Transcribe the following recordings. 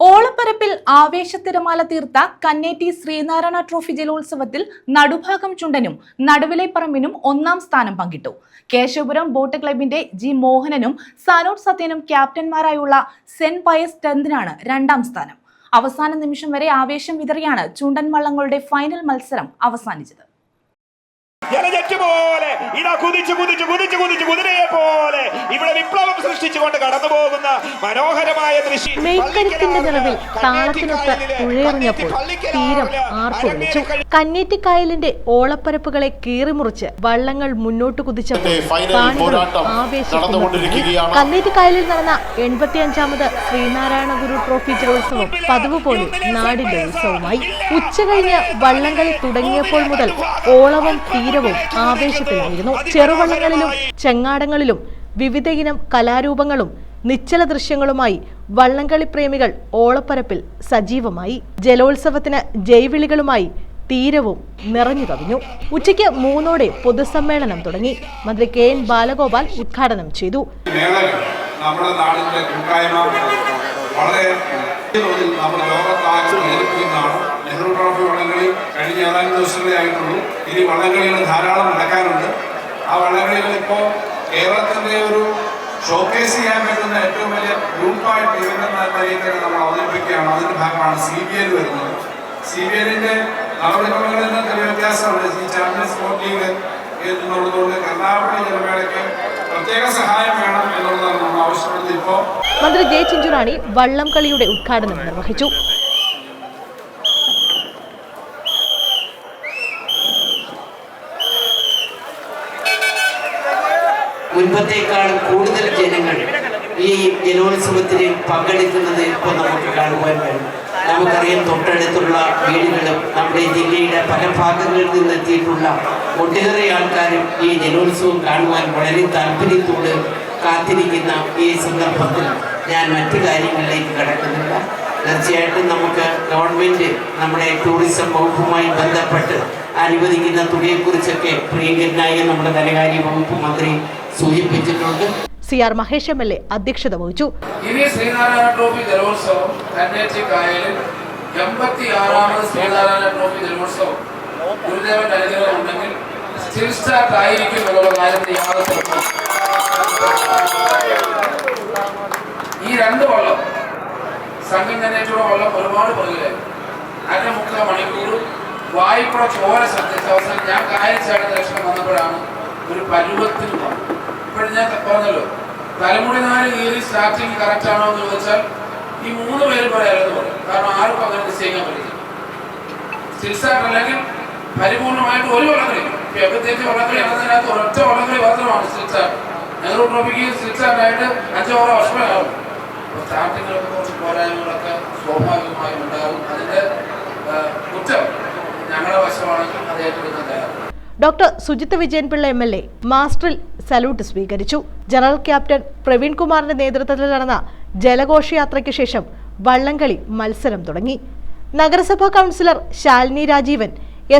ഓളപ്പരപ്പിൽ ആവേശത്തിരമാല തീർത്ത കന്നേറ്റി ശ്രീനാരായണ ട്രോഫി ജലോത്സവത്തിൽ നടുഭാഗം ചുണ്ടനും നടുവിലെ പറമ്പിനും ഒന്നാം സ്ഥാനം പങ്കിട്ടു. കേശവപുരം ബോട്ട് ക്ലബിന്റെ ജി മോഹനനും സനോജ് സത്യനും ക്യാപ്റ്റന്മാരായുള്ള സെന്റ് പയസ് 10ാണ് രണ്ടാം സ്ഥാനം. അവസാന നിമിഷം വരെ ആവേശം വിതറിയാണ് ചുണ്ടൻ വള്ളങ്ങളുടെ ഫൈനൽ മത്സരം അവസാനിച്ചത്. പോലെ ഇതാ കുതിച്ചു കുതിരയെ പോലെ ഇവിടെ വിപ്ലവം സൃഷ്ടിച്ചുകൊണ്ട് കടന്നു പോകുന്ന മനോഹരമായ ദൃശ്യം. മേക്കരത്തിന്റെ നിറവിൽ താളത്തിനൊത്ത് തുഴയെറിഞ്ഞപ്പോൾ തീരം ആർത്തു വിളിച്ചു. കന്നേറ്റിക്കായലിന്റെ ഓളപ്പരപ്പുകളെ കീറിമുറിച്ച് വള്ളങ്ങൾ മുന്നോട്ട് കുതിച്ചപ്പോൾ കന്നേറ്റിക്കായലിൽ നടന്ന 85ാമത് ശ്രീനാരായണ ഗുരു ട്രോഫി ജലോത്സവം പതിവ് പോലെ നാടിന്റെ ഉത്സവമായി. ഉച്ചകഴിഞ്ഞ് വള്ളംകളി തുടങ്ങിയപ്പോൾ മുതൽ ഓളവും തീരവും ആവേശത്തിലായിരുന്നു. ചെറുവള്ളങ്ങളിലും ചെങ്ങാടങ്ങളിലും വിവിധ ഇനം കലാരൂപങ്ങളും നിശ്ചല ദൃശ്യങ്ങളുമായി വള്ളംകളി പ്രേമികൾ ഓളപ്പരപ്പിൽ സജീവമായി. ജലോത്സവത്തിന് ജയ്വിളികളുമായി തീരവും നിറഞ്ഞു കവിഞ്ഞു. ഉച്ചയ്ക്ക് 3ഓടെ പൊതുസമ്മേളനം തുടങ്ങി. മന്ത്രി KN ബാലഗോപാൽ ഉദ്ഘാടനം ചെയ്തു. നമ്മുടെ നാടിന്റെ വളരെ നെഹ്റു ട്രോഫി വള്ളംകളി കഴിഞ്ഞ ഏതാനും ദിവസങ്ങളേ ആയിട്ടുള്ളൂ. ഇനി വള്ളംകളികൾ ധാരാളം നടക്കാനുണ്ട്. ആ വള്ളംകളികൾ ഇപ്പോൾ കേരളത്തിന്റെ ഒരു ഷോക്കേസ് ചെയ്യാൻ പറ്റുന്ന ഏറ്റവും വലിയ ഗ്രൂപ്പായിട്ട് ഇവന്റ് എന്ന നിലയിൽ തന്നെ നമ്മൾ അവതരിപ്പിക്കുകയാണ്. അതിന്റെ ഭാഗമാണ് CBL വരുന്നത്. CBLന്റെ നടപടിക്രമങ്ങളിൽ നിന്ന് ചെറിയ വ്യത്യാസമുണ്ട്. ഈ ചാമ്പ്യൻസ് സ്പോർട്ട് ലീഗ് എന്നുള്ളതുകൊണ്ട് കർണാടക ജലമേളയ്ക്ക് പ്രത്യേക സഹായം വേണം എന്നുള്ളതാണ് നമ്മൾ ആവശ്യപ്പെടുന്നത്. ഇപ്പോൾ മന്ത്രി ജെ ചിഞ്ചുറാണി വള്ളം കളിയുടെ ഉദ്ഘാടനം നിർവഹിച്ചു. മുൻപത്തേക്കാൾ കൂടുതൽ ജനങ്ങൾ ഈ ജലോത്സവത്തിന് പങ്കെടുക്കുന്നത് ഇപ്പോൾ നമുക്ക് കാണുവാൻ കഴിയും. നമുക്കറിയാം, തൊട്ടടുത്തുള്ള വീടുകളും നമ്മുടെ ജില്ലയുടെ പല ഭാഗങ്ങളിൽ നിന്നെത്തിയിട്ടുള്ള ഒട്ടേറെ ആൾക്കാരും ഈ ജലോത്സവം കാണുവാൻ വളരെ താല്പര്യത്തോട് കാത്തിരിക്കുന്ന ഈ സന്ദർഭത്തിൽ ഞാൻ മറ്റു കാര്യങ്ങളിലേക്ക് കടക്കുന്നില്ല. തീർച്ചയായിട്ടും നമുക്ക് ഗവൺമെൻറ് നമ്മുടെ ടൂറിസം വകുപ്പുമായി ബന്ധപ്പെട്ട് അനുവദിക്കുന്ന തുകയെക്കുറിച്ചൊക്കെ പ്രിയങ്കരനായ നമ്മുടെ ധനകാര്യ വകുപ്പ് മന്ത്രി സൂചിപ്പിച്ചിട്ടുണ്ട്. CR മഹേഷ് MLA അധ്യക്ഷത വഹിച്ചു. ഇനി ശ്രീനാരായണ ട്രോഫി ജലോത്സവം കന്നേറ്റിക്കായലിൽ 86ാമത് ശ്രീനാരായണ ട്രോഫി ജലോത്സവം ഗുരുദേവൻ അനുഗ്രഹം ഉണ്ടെങ്കിൽ സ്റ്റിൽ സ്റ്റാർട്ട് ആയിരിക്കും എന്നുള്ള കാര്യത്തിൽ യാതൊരു തർക്കവും. ഈ 2 വള്ളം സംഘം കന്നേറ്റിയുടെ വള്ളം ഒരുപാട് പുറകിലായി. 1.25 മണിക്കൂർ വായ്പുറ ചോര ശ്രദ്ധിച്ച അവസാനം ഞാൻ കായൽ ചാടുന്ന ലക്ഷണം വന്നപ്പോഴാണ് ഒരു പരുവത്തിന് വന്നത്. ഇപ്പോഴും ഞാൻ പറഞ്ഞല്ലോ, തലമുടി നാല് കീറി സ്റ്റാർട്ടിങ് കറക്റ്റ് ആണോ എന്ന് ചോദിച്ചാൽ ഈ 3 പേര് പറയാമെന്ന് പറയും. കാരണം ആർക്കും അങ്ങനെ നിശ്ചയിക്കാൻ പറ്റില്ല. സ്റ്റിൽ സ്റ്റാർട്ട് അല്ലെങ്കിൽ പരിപൂർണമായിട്ട് ഒരു വള്ളംകളി എപ്പോഴത്തേക്ക് വള്ളംകളി ആണെന്നതിനകത്ത് ഒരൊറ്റ വള്ളംകളി മാത്രമാണ് സ്റ്റിൽ സ്റ്റാർട്ട്. നെഹ്റു ട്രോഫിക്ക് സ്റ്റിൽ സ്റ്റാർട്ടായിട്ട് 5-6 വർഷമാകും. സ്റ്റാർട്ടിങ്ങിലൊക്കെ കുറച്ച് പോരായ്മകളൊക്കെ സ്വാഭാവികമായും ഉണ്ടാകും. അതിന്റെ കുറ്റം ഞങ്ങളുടെ വശമാണെങ്കിൽ അത് ഏറ്റെടുക്കാൻ. ഡോക്ടർ സുജിത് വിജയൻപിള്ള MLA മാസ്റ്ററിൽ സല്യൂട്ട് സ്വീകരിച്ചു. ജനറൽ ക്യാപ്റ്റൻ പ്രവീൺ കുമാറിന്റെ നേതൃത്വത്തിൽ നടന്ന ജലഘോഷയാത്രയ്ക്ക് ശേഷം വള്ളംകളി മത്സരം തുടങ്ങി. നഗരസഭാ councillor Shalini Rajeevan,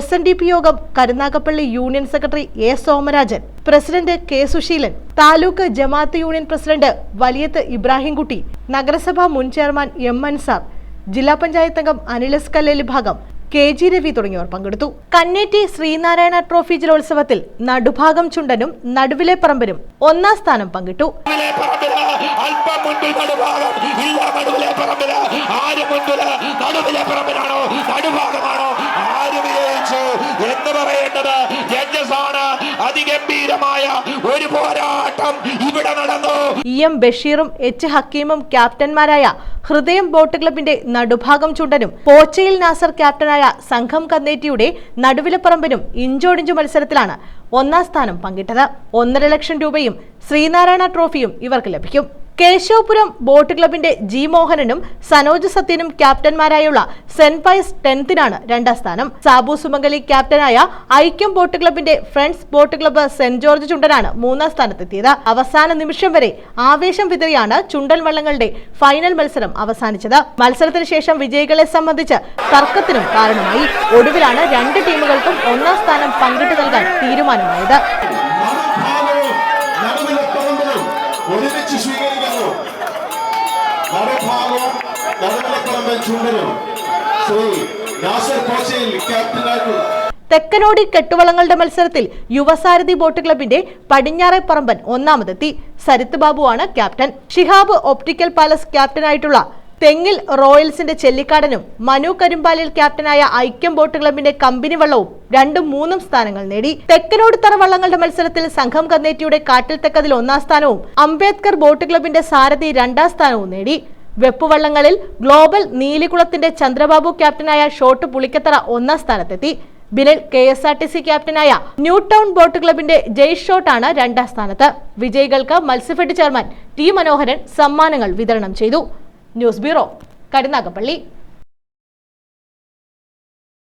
SNDP Yogam Karunagappally union secretary A Somarajan, president K Susheelan, taluk Jamaat union president Valiyath Ibrahimkutty, നഗരസഭാ മുൻ ചെയർമാൻ M അൻസാർ, ജില്ലാ പഞ്ചായത്ത് അംഗം അനിൽ എസ് കല്ലേലി ഭാഗം KG രവി തുടങ്ങിയവർ പങ്കെടുത്തു. കന്നേറ്റി ശ്രീനാരായണ ട്രോഫി ജലോത്സവത്തിൽ നടുഭാഗം ചുണ്ടനും നടുവിലെ പറമ്പിനും ഒന്നാം സ്ഥാനം പങ്കിട്ടു. എന്ന് പറയേണ്ടത് അതിഗംഭീരമായ ഒരു പോരാട്ടം ഇവിടെ നടന്നു. EM ബഷീറും H ഹക്കീമും ക്യാപ്റ്റന്മാരായ ഹൃദയം ബോട്ട് ക്ലബിന്റെ നടുഭാഗം ചുണ്ടനും പോച്ചയിൽ നാസർ ക്യാപ്റ്റനായ സംഘം കന്നേറ്റിയുടെ നടുവിലെ പറമ്പിനും ഇഞ്ചോടിഞ്ചു മത്സരത്തിലാണ് ഒന്നാം സ്ഥാനം പങ്കിട്ടത്. 1.5 ലക്ഷം രൂപയും ശ്രീനാരായണ ട്രോഫിയും ഇവർക്ക് ലഭിക്കും. കേശവപുരം ബോട്ട് ക്ലബിന്റെ ജി മോഹനനും സനോജ് സത്യനും ക്യാപ്റ്റന്മാരായുള്ള സെന്റ് പയസ് 10ാണ് രണ്ടാം സ്ഥാനം. സാബു സുമംഗലി ക്യാപ്റ്റനായ ഐക്യം ബോട്ട് ക്ലബിന്റെ friends boat club saint George ചുണ്ടനാണ് 3ാം സ്ഥാനത്തെത്തിയത്. അവസാന നിമിഷം വരെ ആവേശം വിതറിയാണ് ചുണ്ടൻ വള്ളങ്ങളുടെ ഫൈനൽ മത്സരം അവസാനിച്ചത്. മത്സരത്തിന് ശേഷം വിജയികളെ സംബന്ധിച്ച് തർക്കത്തിനും കാരണമായി. ഒടുവിലാണ് 2 ടീമുകൾക്കും ഒന്നാം സ്ഥാനം പങ്കിട്ടു നൽകാൻ തീരുമാനമായത്. ഒരുമിച്ച് സ്വീകരിക്കുന്നു. നടുഭാഗവും നടുവിലപ്പറമ്പൻ ചുണ്ടനും ശ്രീ നാസർ പോച്ചയിൽ ക്യാപ്റ്റനായിട്ടുള്ള തെക്കനോടി കെട്ടുവള്ളങ്ങളുടെ മത്സരത്തിൽ യുവസാരഥി ബോട്ട് ക്ലബിന്റെ പടിഞ്ഞാറെ പറമ്പൻ ഒന്നാമതെത്തി. സരിത്ത് ബാബുവാണ് ക്യാപ്റ്റൻ. ഷിഹാബ് ഒപ്റ്റിക്കൽ പാലസ് ക്യാപ്റ്റനായിട്ടുള്ള തെങ്ങിൽ റോയൽസിന്റെ ചെല്ലിക്കാടനും മനു കരിമ്പാലിൽ ക്യാപ്റ്റനായ ഐക്യം ബോട്ട് ക്ലബിന്റെ കമ്പനി വള്ളവും 2ഉം 3ഉം സ്ഥാനങ്ങൾ നേടി. തെക്കനോട് തറ വള്ളങ്ങളുടെ മത്സരത്തിൽ സംഘം കന്നേറ്റിയുടെ കാട്ടിൽ തെക്കതിൽ 1ാം സ്ഥാനവും അംബേദ്കർ ബോട്ട് ക്ലബിന്റെ സാരഥി 2ാം സ്ഥാനവും നേടി. വെപ്പുവള്ളങ്ങളിൽ ഗ്ലോബൽ നീലികുളത്തിന്റെ ചന്ദ്രബാബു ക്യാപ്റ്റനായ ഷോട്ട് പുളിക്കത്തറ 1ാം സ്ഥാനത്തെത്തി. ബിനിൽ KSRTC ക്യാപ്റ്റനായ ന്യൂ ടൗൺ ബോട്ട് ക്ലബിന്റെ ജയ് ഷോട്ടാണ് 2ാം സ്ഥാനത്ത്. വിജയികൾക്ക് മത്സ്യഫെഡ് ചെയർമാൻ T മനോഹരൻ സമ്മാനങ്ങൾ വിതരണം ചെയ്തു. News bureau, Karunagappally.